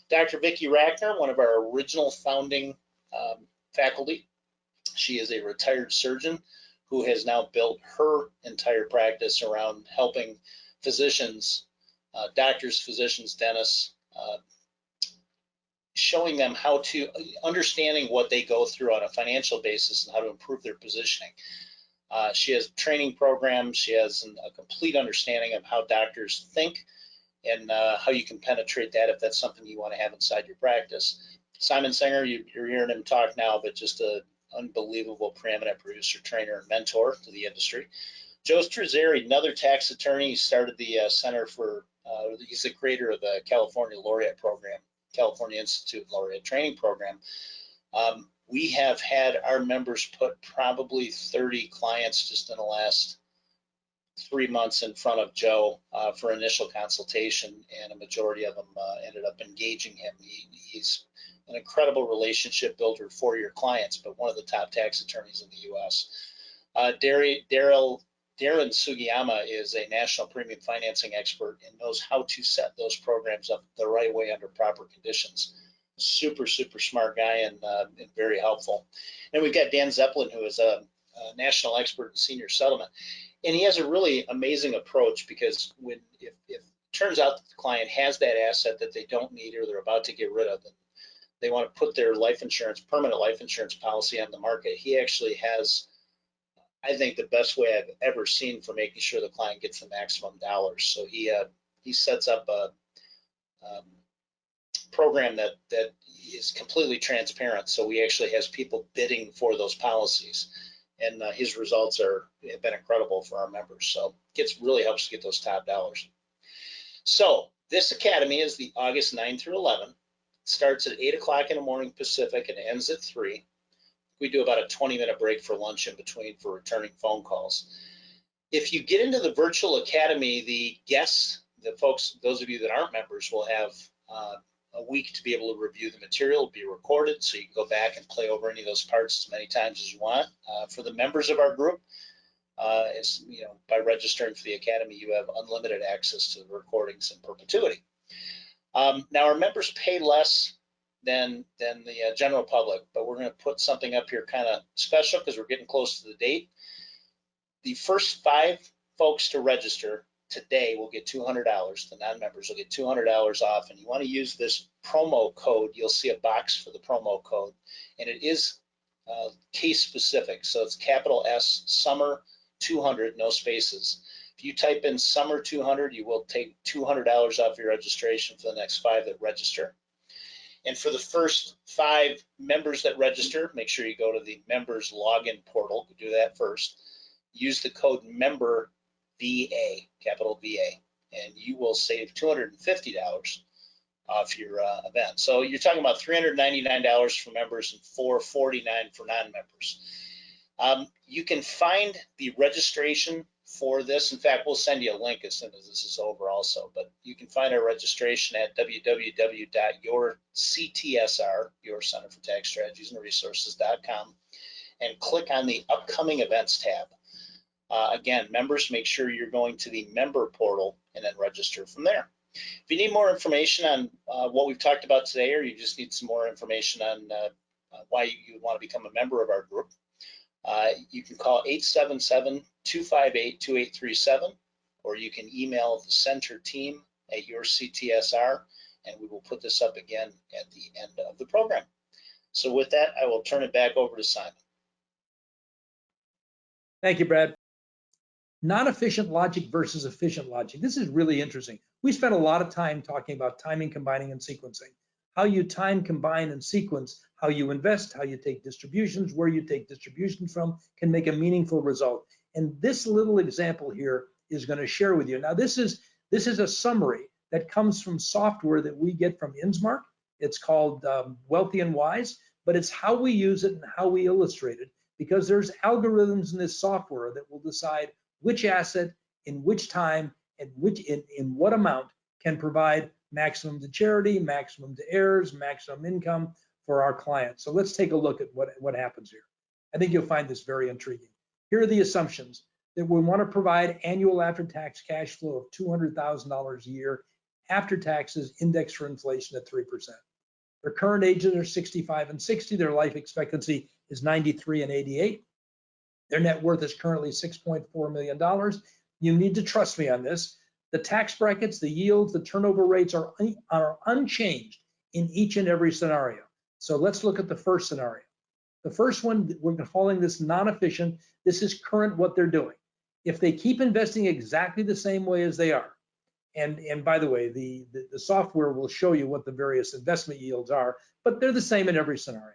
Dr. Vicki Rackner, one of our original founding faculty. She is a retired surgeon who has now built her entire practice around helping physicians, doctors, physicians, dentists, showing them how to, understanding what they go through on a financial basis and how to improve their positioning. She has training programs. She has a complete understanding of how doctors think and how you can penetrate that if that's something you want to have inside your practice. Simon Singer, you're hearing him talk now, but just an unbelievable preeminent producer, trainer, and mentor to the industry. Joe Struzzari, another tax attorney. He started the Center for, he's the creator of the California Laureate Program, California Institute Laureate Training Program. We have had our members put probably 30 clients just in the last 3 months in front of Joe for initial consultation, and a majority of them ended up engaging him. He's an incredible relationship builder for your clients, but one of the top tax attorneys in the U.S. Darren Sugiyama is a national premium financing expert and knows how to set those programs up the right way under proper conditions. Super smart guy and very helpful. And we've got Dan Zeppelin, who is a national expert in senior settlement. And he has a really amazing approach, because if it turns out that the client has that asset that they don't need or they're about to get rid of, and they want to put their life insurance, permanent life insurance policy on the market, he actually has, I think, the best way I've ever seen for making sure the client gets the maximum dollars. So he sets up a program that is completely transparent. So he actually has people bidding for those policies, and his results have been incredible for our members. So really helps to get those top dollars. So this academy is the August 9 through 11. It starts at 8 o'clock in the morning Pacific and ends at 3. We do about a 20-minute break for lunch in between for returning phone calls. If you get into the virtual academy, the guests, the folks, those of you that aren't members, will have a week to be able to review the material. It'll be recorded, so you can go back and play over any of those parts as many times as you want. For the members of our group, by registering for the academy, you have unlimited access to the recordings in perpetuity. Now, our members pay less than the general public, but we're going to put something up here kind of special because we're getting close to the date. The first 5 folks to register today will get $200. The non-members will get $200 off, and you want to use this promo code. You'll see a box for the promo code, and it is case specific. So it's capital S Summer 200, no spaces. If you type in summer 200, you will take $200 off your registration for the next 5 that register. And for the first 5 members that register, make sure you go to the members login portal. Do that first. Use the code MEMBER VA, capital VA, and you will save $250 off your event. So you're talking about $399 for members and $449 for non-members. You can find the registration for this. In fact, we'll send you a link as soon as this is over also, but you can find our registration at www.yourctsr, your Center for Tax Strategies and Resources.com, and click on the upcoming events tab. Again, members, make sure you're going to the member portal and then register from there. If you need more information on what we've talked about today, or you just need some more information on why you want to become a member of our group, you can call 877-258-2837, or you can email the center team at yourctsr, and we will put this up again at the end of the program. So with that, I will turn it back over to Simon. Thank you, Brad. Non-efficient logic versus efficient logic. This is really interesting. We spent a lot of time talking about timing, combining, and sequencing. How you time, combine, and sequence, how you invest, how you take distributions, where you take distributions from, can make a meaningful result. And this little example here is going to share with you. Now, this is a summary that comes from software that we get from Insmark. It's called Wealthy and Wise, but it's how we use it and how we illustrate it, because there's algorithms in this software that will decide which asset, in which time, and in what amount can provide maximum to charity, maximum to heirs, maximum income for our clients. So let's take a look at what happens here. I think you'll find this very intriguing. Here are the assumptions: that we want to provide annual after-tax cash flow of $200,000 a year after taxes, indexed for inflation at 3%. Their current ages are 65 and 60. Their life expectancy is 93 and 88. Their net worth is currently $6.4 million. You need to trust me on this. The tax brackets, the yields, the turnover rates are unchanged in each and every scenario. So let's look at the first scenario. The first one, we're calling this non-efficient. This is current what they're doing. If they keep investing exactly the same way as they are, and by the way, the software will show you what the various investment yields are, but they're the same in every scenario.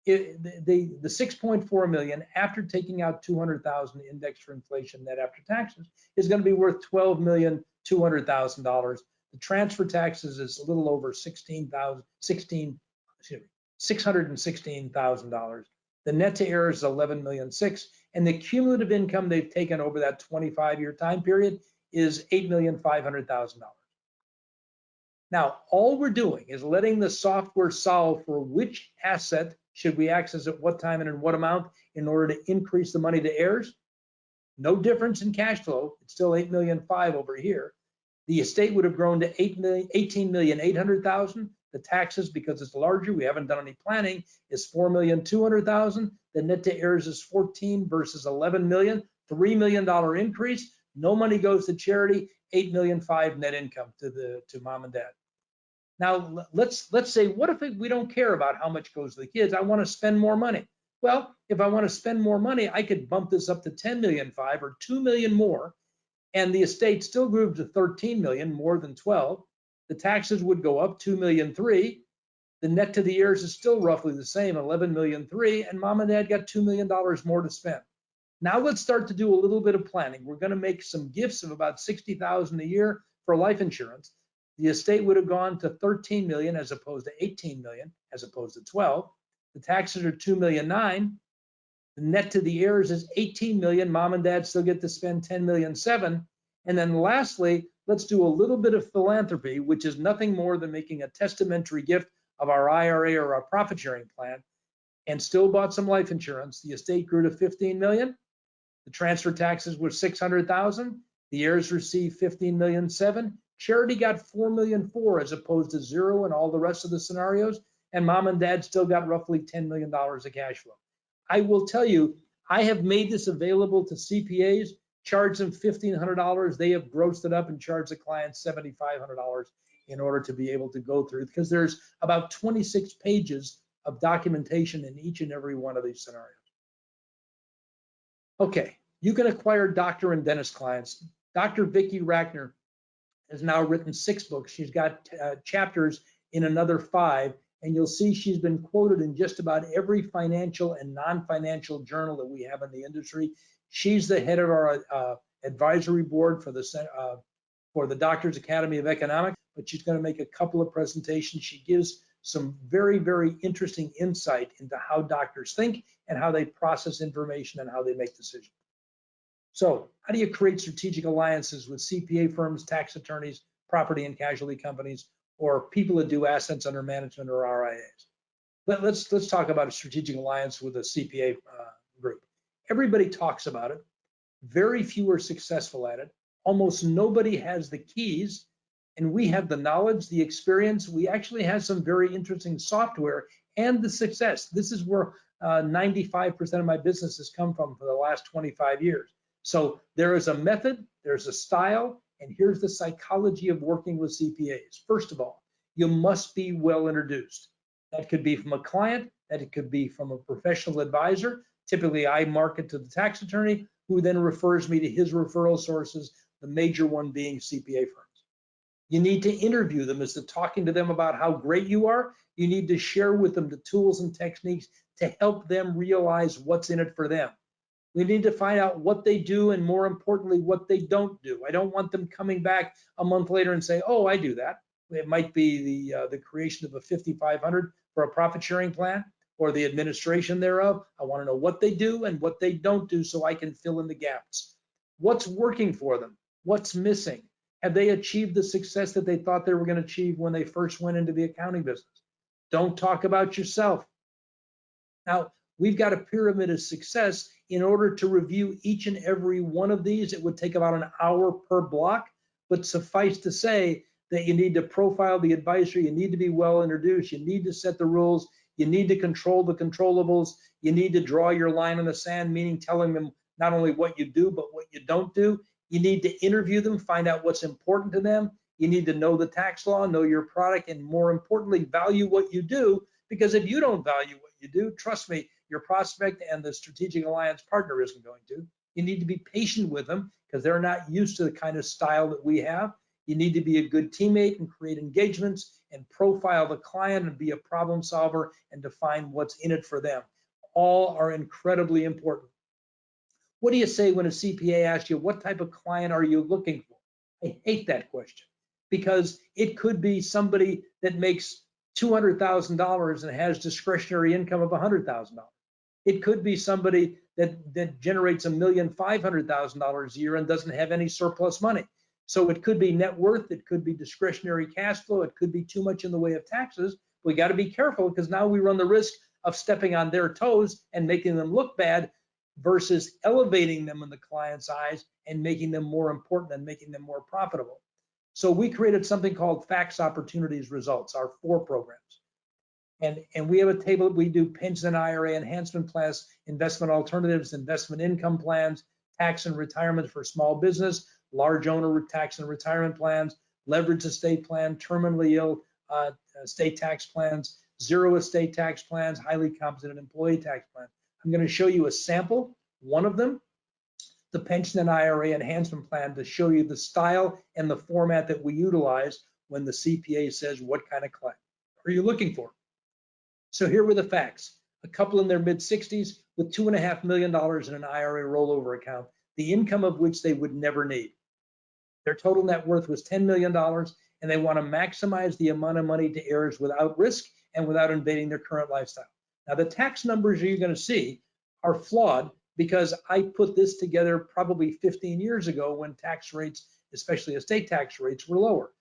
The 6.4 million after taking out 200,000 indexed for inflation net after taxes is going to be worth $12,200,000. The transfer taxes is a little over $616,000. The net to heirs is 11,600,000, and the cumulative income they've taken over that 25-year time period is $8,500,000. Now, all we're doing is letting the software solve for which asset should we access at what time and in what amount in order to increase the money to heirs. No difference in cash flow. It's still $8,500,000 over here. The estate would have grown to $18,800,000. The taxes, because it's larger, we haven't done any planning, is $4,200,000. The net to heirs is 14 versus 11 million, $3 million increase. No money goes to charity. 8,500,000 net income to mom and dad. Now let's say, what if we don't care about how much goes to the kids? I want to spend more money. Well, if I want to spend more money, I could bump this up to 10,500,000 or 2 million more, and the estate still grew to 13 million, more than 12. The taxes would go up 2,300,000. The net to the heirs is still roughly the same, 11,300,000, and mom and dad got $2 million more to spend. Now let's start to do a little bit of planning. We're going to make some gifts of about $60,000 a year for life insurance. The estate would have gone to 13 million as opposed to 18 million, as opposed to 12. The taxes are 2,900,000. The net to the heirs is 18 million. Mom and dad still get to spend 10,700,000. And then lastly, let's do a little bit of philanthropy, which is nothing more than making a testamentary gift of our IRA or our profit sharing plan, and still bought some life insurance. The estate grew to 15 million. The transfer taxes were 600,000. The heirs received 15,700,000. Charity got 4,400,000 as opposed to 0 in all the rest of the scenarios. And mom and dad still got roughly $10 million of cash flow. I will tell you, I have made this available to CPAs, charged them $1,500. They have grossed it up and charged the client $7,500 in order to be able to go through, because there's about 26 pages of documentation in each and every one of these scenarios. Okay, You can acquire doctor and dentist clients. Dr. Vicki Rackner has now written 6 books. She's got chapters in another 5, and you'll see she's been quoted in just about every financial and non-financial journal that we have in the industry. She's the head of our advisory board for the Doctors Academy of Economics, but she's going to make a couple of presentations. She gives some very, very interesting insight into how doctors think and how they process information and how they make decisions. So how do you create strategic alliances with CPA firms, tax attorneys, property and casualty companies, or people that do assets under management or RIAs? Let's talk about a strategic alliance with a CPA group. Everybody talks about it. Very few are successful at it. Almost nobody has the keys, and we have the knowledge, the experience. We actually have some very interesting software and the success. This is where 95% of my business has come from for the last 25 years. So there is a method, there's a style, and here's the psychology of working with CPAs. First of all, you must be well introduced. That could be from a client, that it could be from a professional advisor. Typically, I market to the tax attorney, who then refers me to his referral sources, the major one being CPA firms. You need to interview them as to talking to them about how great you are. You need to share with them the tools and techniques to help them realize what's in it for them. We need to find out what they do and, more importantly, what they don't do. I don't want them coming back a month later and say, oh, I do that. It might be the creation of a 5,500 for a profit sharing plan or the administration thereof. I want to know what they do and what they don't do so I can fill in the gaps. What's working for them? What's missing? Have they achieved the success that they thought they were going to achieve when they first went into the accounting business? Don't talk about yourself. Now, we've got a pyramid of success. In order to review each and every one of these, it would take about an hour per block, but suffice to say that you need to profile the advisor, you need to be well introduced, you need to set the rules, you need to control the controllables, you need to draw your line in the sand, meaning telling them not only what you do, but what you don't do. You need to interview them, find out what's important to them. You need to know the tax law, know your product, and more importantly, value what you do, because if you don't value what you do, trust me, your prospect and the strategic alliance partner isn't going to. You need to be patient with them because they're not used to the kind of style that we have. You need to be a good teammate and create engagements and profile the client and be a problem solver and define what's in it for them. All are incredibly important. What do you say when a CPA asks you, what type of client are you looking for? I hate that question because it could be somebody that makes $200,000 and has discretionary income of $100,000. It could be somebody that generates $1,500,000 a year and doesn't have any surplus money. So it could be net worth, it could be discretionary cash flow, it could be too much in the way of taxes. We got to be careful because now we run the risk of stepping on their toes and making them look bad versus elevating them in the client's eyes and making them more important and making them more profitable. So we created something called Facts, Opportunities, Results, our 4 programs. And we have a table. We do pension and IRA enhancement plans, investment alternatives, investment income plans, tax and retirement for small business, large owner tax and retirement plans, leveraged estate plan, terminally ill estate tax plans, zero estate tax plans, highly compensated employee tax plans. I'm going to show you a sample, one of them, the pension and IRA enhancement plan, to show you the style and the format that we utilize when the CPA says, what kind of client are you looking for? So here were the facts. A couple in their mid-60s with $2.5 million in an IRA rollover account, the income of which they would never need. Their total net worth was $10 million, and they want to maximize the amount of money to heirs without risk and without invading their current lifestyle. Now, the tax numbers you're going to see are flawed because I put this together probably 15 years ago when tax rates, especially estate tax rates, were lower.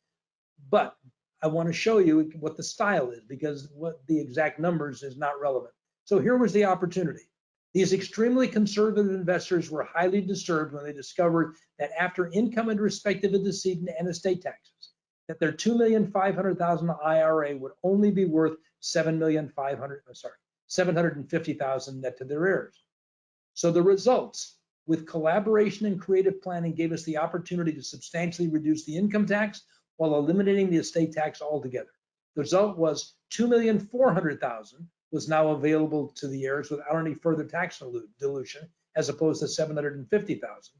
But I want to show you what the style is because what the exact numbers is not relevant. So here was the opportunity. These extremely conservative investors were highly disturbed when they discovered that after income in respect of the decedent and estate taxes, that their $2,500,000 IRA would only be worth $750,000 net to their heirs. So the results, with collaboration and creative planning, gave us the opportunity to substantially reduce the income tax while eliminating the estate tax altogether. The result was $2,400,000 was now available to the heirs without any further tax dilution, as opposed to 750,000.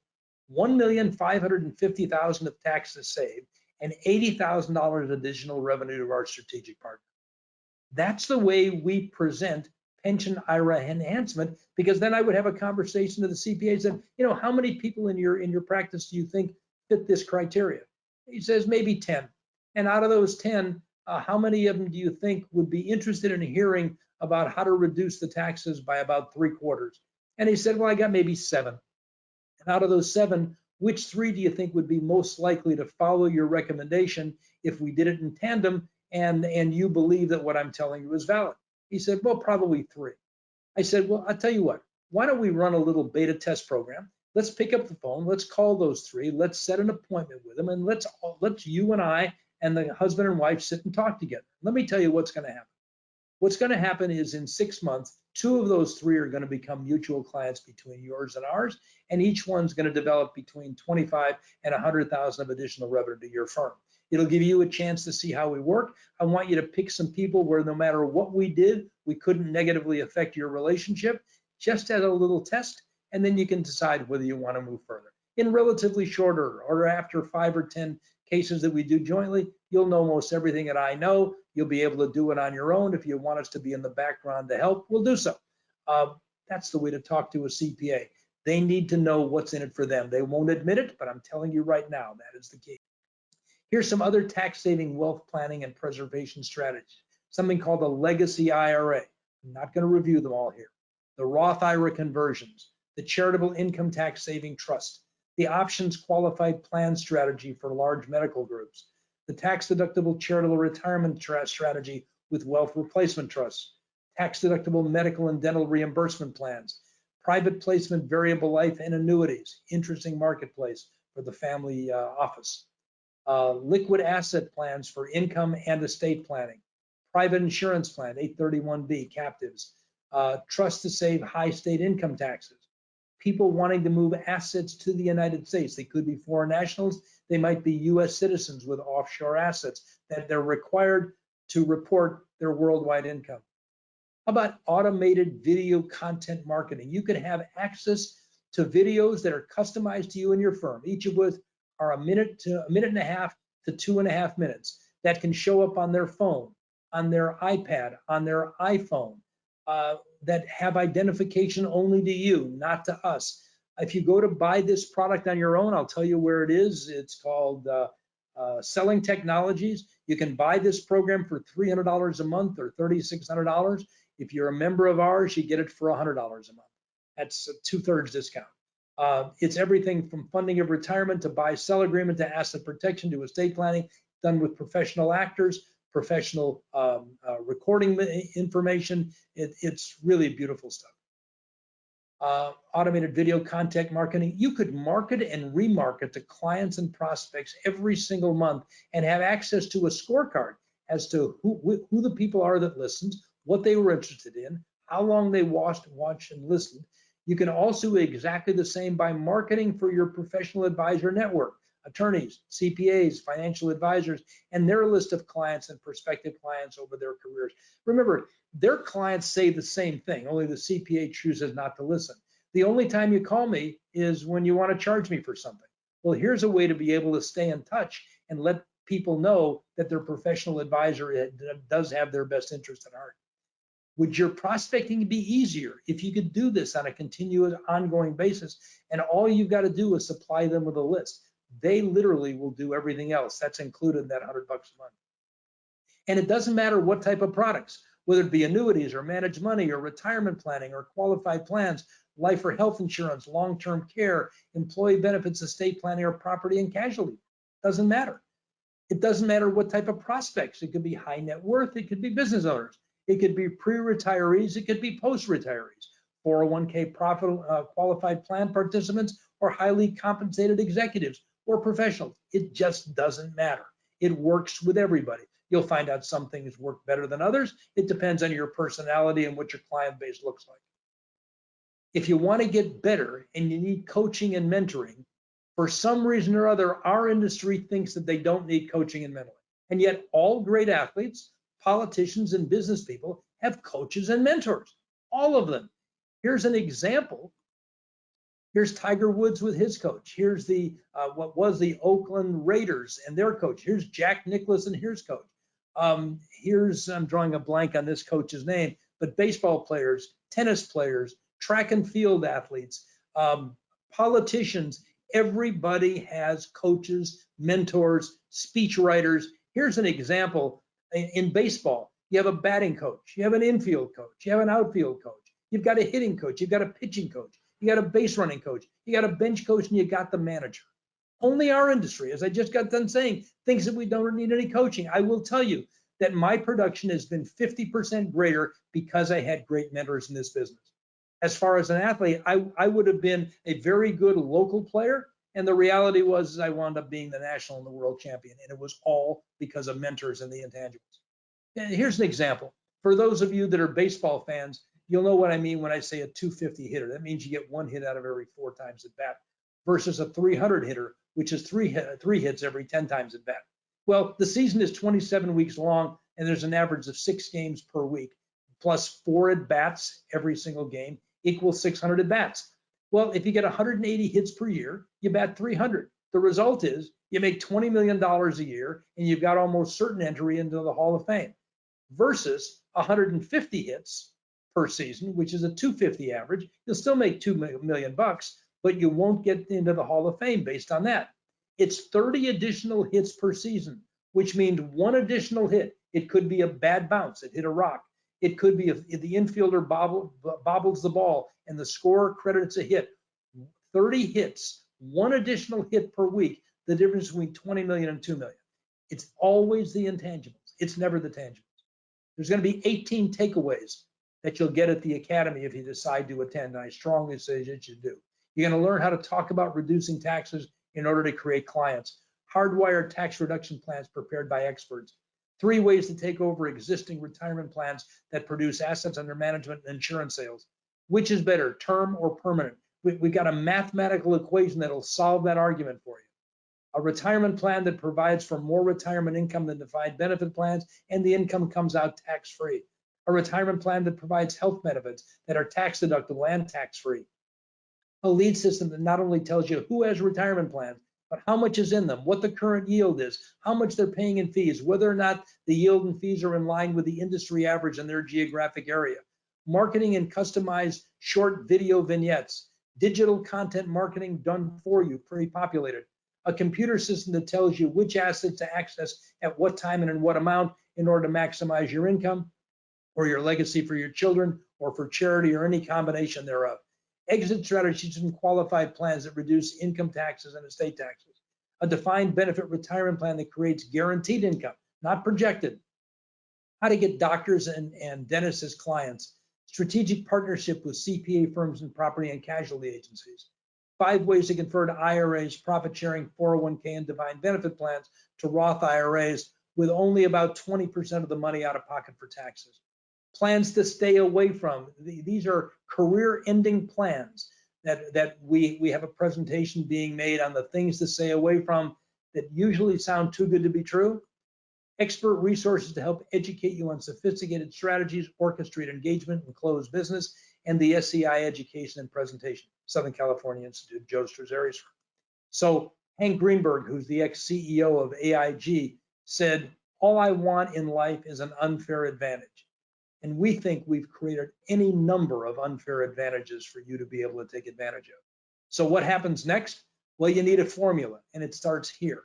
1,550,000 of taxes saved and $80,000 additional revenue to our strategic partner. That's the way we present pension IRA enhancement, because then I would have a conversation to the CPA and, you know, how many people in your practice do you think fit this criteria? He says maybe 10. And out of those 10, how many of them do you think would be interested in hearing about how to reduce the taxes by about 3/4? And he said, well, I got maybe 7. And out of those 7, which 3 do you think would be most likely to follow your recommendation if we did it in tandem and you believe that what I'm telling you is valid? He said, well, probably 3. I said, well, I'll tell you what, why don't we run a little beta test program? Let's pick up the phone, let's call those 3, let's set an appointment with them, and let's you and I and the husband and wife sit and talk together. Let me tell you what's going to happen. What's going to happen is in 6 months, 2 of those 3 are going to become mutual clients between yours and ours, and each one's going to develop between 25 and 100,000 of additional revenue to your firm. It'll give you a chance to see how we work. I want you to pick some people where no matter what we did, we couldn't negatively affect your relationship, just as a little test, and then you can decide whether you want to move further. In relatively short order, or after 5 or 10 cases that we do jointly, you'll know most everything that I know. You'll be able to do it on your own. If you want us to be in the background to help, we'll do so. That's the way to talk to a CPA. They need to know what's in it for them. They won't admit it, but I'm telling you right now, that is the key. Here's some other tax-saving wealth planning and preservation strategies. Something called a legacy IRA. I'm not going to review them all here. The Roth IRA conversions, the charitable income tax saving trust, the options qualified plan strategy for large medical groups, the tax-deductible charitable retirement strategy with wealth replacement trusts, tax-deductible medical and dental reimbursement plans, private placement variable life and annuities, interesting marketplace for the family office, liquid asset plans for income and estate planning, private insurance plan, 831B, captives, trust to save high state income taxes, people wanting to move assets to the United States. They could be foreign nationals. They might be US citizens with offshore assets that they're required to report their worldwide income. How about automated video content marketing? You can have access to videos that are customized to you and your firm, each of which are a minute and a half to 2.5 minutes, that can show up on their phone, on their iPad, on their iPhone, that have identification only to you, not to us. If you go to buy this product on your own, I'll tell you where it is. It's called Selling Technologies. You can buy this program for $300 a month or $3,600. If you're a member of ours, you get it for $100 a month. That's a 2/3 discount. It's everything from funding of retirement to buy-sell agreement to asset protection to estate planning, done with professional actors, professional recording information. It's really beautiful stuff. Automated video content marketing. You could market and remarket to clients and prospects every single month and have access to a scorecard as to who the people are that listened, what they were interested in, how long they watched and listened. You can also do exactly the same by marketing for your professional advisor network, attorneys, CPAs, financial advisors, and their list of clients and prospective clients over their careers. Remember, their clients say the same thing, only the CPA chooses not to listen. The only time you call me is when you want to charge me for something. Well, here's a way to be able to stay in touch and let people know that their professional advisor does have their best interest at heart. Would your prospecting be easier if you could do this on a continuous, ongoing basis, and all you've got to do is supply them with a list? They literally will do everything else. That's included in that $100 a month. And it doesn't matter what type of products, whether it be annuities or managed money or retirement planning or qualified plans, life or health insurance, long-term care, employee benefits, estate planning, or property and casualty. Doesn't matter. It doesn't matter what type of prospects. It could be high net worth. It could be business owners. It could be pre-retirees. It could be post-retirees, 401k qualified plan participants, or highly compensated executives or professionals. It just doesn't matter. It works with everybody. You'll find out some things work better than others. It depends on your personality and what your client base looks like. If you want to get better and you need coaching and mentoring, for some reason or other, our industry thinks that they don't need coaching and mentoring. And yet all great athletes, politicians, and business people have coaches and mentors, all of them. Here's an example Here's Tiger Woods with his coach. Here's the what was the Oakland Raiders and their coach. Here's Jack Nicklaus and his coach. Here's, I'm drawing a blank on this coach's name, but baseball players, tennis players, track and field athletes, politicians, everybody has coaches, mentors, speech writers. Here's an example in baseball. You have a batting coach, you have an infield coach, you have an outfield coach, you've got a hitting coach, you've got a pitching coach, you got a base running coach, you got a bench coach, and you got the manager. Only our industry, as I just got done saying, thinks that we don't need any coaching. I will tell you that my production has been 50% greater because I had great mentors in this business. As far as an athlete, I would have been a very good local player. And the reality was I wound up being the national and the world champion. And it was all because of mentors and the intangibles. And here's an example. For those of you that are baseball fans, you'll know what I mean when I say a 250 hitter. That means you get one hit out of every 4 times at bat versus a 300 hitter, which is three hits every 10 times at bat. Well, the season is 27 weeks long, and there's an average of 6 games per week, plus 4 at bats every single game equals 600 at bats. Well, if you get 180 hits per year, you bat 300. The result is you make $20 million a year, and you've got almost certain entry into the Hall of Fame versus 150 hits per season, which is a 250 average. You'll still make $2 million, but you won't get into the Hall of Fame based on that. It's 30 additional hits per season, which means one additional hit. It could be a bad bounce. It hit a rock. It could be if the infielder bobbles the ball and the scorer credits a hit. 30 hits, one additional hit per week, the difference between 20 million and 2 million. It's always the intangibles. It's never the tangibles. There's going to be 18 takeaways that you'll get at the Academy if you decide to attend. And I strongly say that you do. You're going to learn how to talk about reducing taxes in order to create clients. Hardwired tax reduction plans prepared by experts. 3 ways to take over existing retirement plans that produce assets under management and insurance sales. Which is better, term or permanent? We've got a mathematical equation that'll solve that argument for you. A retirement plan that provides for more retirement income than defined benefit plans, and the income comes out tax-free. A retirement plan that provides health benefits that are tax deductible and tax-free. A lead system that not only tells you who has retirement plans, but how much is in them, what the current yield is, how much they're paying in fees, whether or not the yield and fees are in line with the industry average in their geographic area. Marketing and customized short video vignettes, digital content marketing done for you, pre-populated. A computer system that tells you which assets to access at what time and in what amount in order to maximize your income or your legacy for your children or for charity or any combination thereof. Exit strategies and qualified plans that reduce income taxes and estate taxes. A defined benefit retirement plan that creates guaranteed income, not projected. How to get doctors and dentists as clients. Strategic partnership with CPA firms and property and casualty agencies. 5 ways to convert IRAs, profit sharing, 401k, and defined benefit plans to Roth IRAs with only about 20% of the money out of pocket for taxes. Plans to stay away from. These are career-ending plans that we have a presentation being made on the things to stay away from that usually sound too good to be true. Expert resources to help educate you on sophisticated strategies, orchestrate engagement, and close business, and the SCI education and presentation, Southern California Institute, Joe Strazzeri's firm. So Hank Greenberg, who's the ex-CEO of AIG, said, all I want in life is an unfair advantage. And we think we've created any number of unfair advantages for you to be able to take advantage of. So what happens next? Well, you need a formula, and it starts here.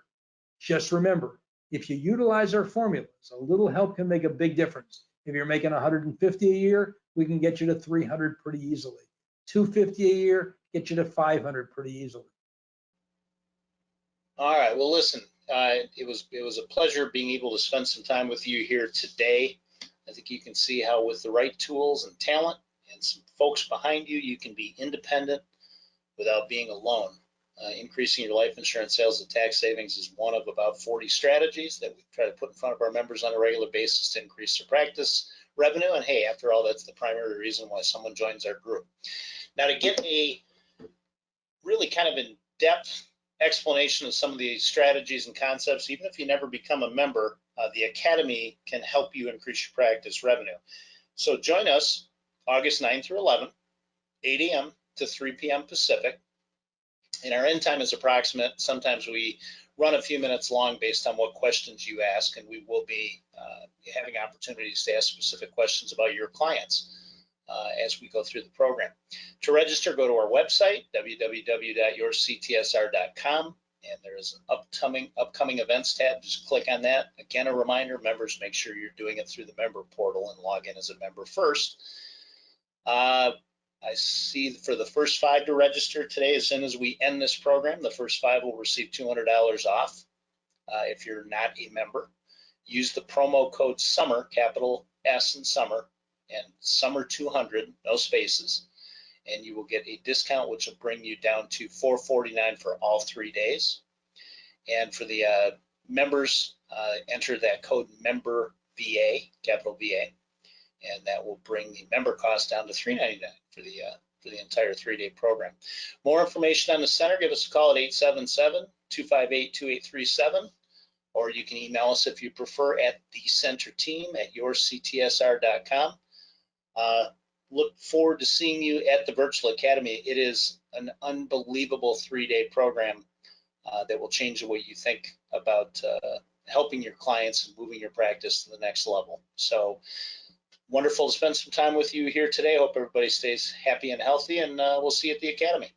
Just remember, if you utilize our formulas, a little help can make a big difference. If you're making 150 a year, we can get you to 300 pretty easily. 250 a year, get you to 500 pretty easily. All right, well, listen, it was a pleasure being able to spend some time with you here today. I think you can see how with the right tools and talent and some folks behind you, you can be independent without being alone. Increasing your life insurance sales and tax savings is one of about 40 strategies that we try to put in front of our members on a regular basis to increase their practice revenue. And hey, after all, that's the primary reason why someone joins our group. Now, to get a really kind of in-depth explanation of some of the strategies and concepts, even if you never become a member, the Academy can help you increase your practice revenue. So join us August 9 through 11, 8 a.m. to 3 p.m. Pacific. And our end time is approximate. Sometimes we run a few minutes long based on what questions you ask, and we will be having opportunities to ask specific questions about your clients as we go through the program. To register, go to our website, www.yourctsr.com, and there is an upcoming events tab. Just click on that. Again, a reminder, members, make sure you're doing it through the member portal and log in as a member first. I see for the first 5 to register today, as soon as we end this program, the first 5 will receive $200 off. If you're not a member, use the promo code SUMMER, capital S in SUMMER, and SUMMER 200, no spaces, and you will get a discount which will bring you down to $449 for all 3 days. And for the members, enter that code MEMBER VA, capital VA, and that will bring the member cost down to $399 for the entire 3-day program. More information on the center, give us a call at 877-258-2837, or you can email us if you prefer at thecenterteam@yourctsr.com. Look forward to seeing you at the Virtual Academy. It is an unbelievable 3-day program that will change the way you think about helping your clients and moving your practice to the next level. So wonderful to spend some time with you here today. Hope everybody stays happy and healthy, and we'll see you at the Academy.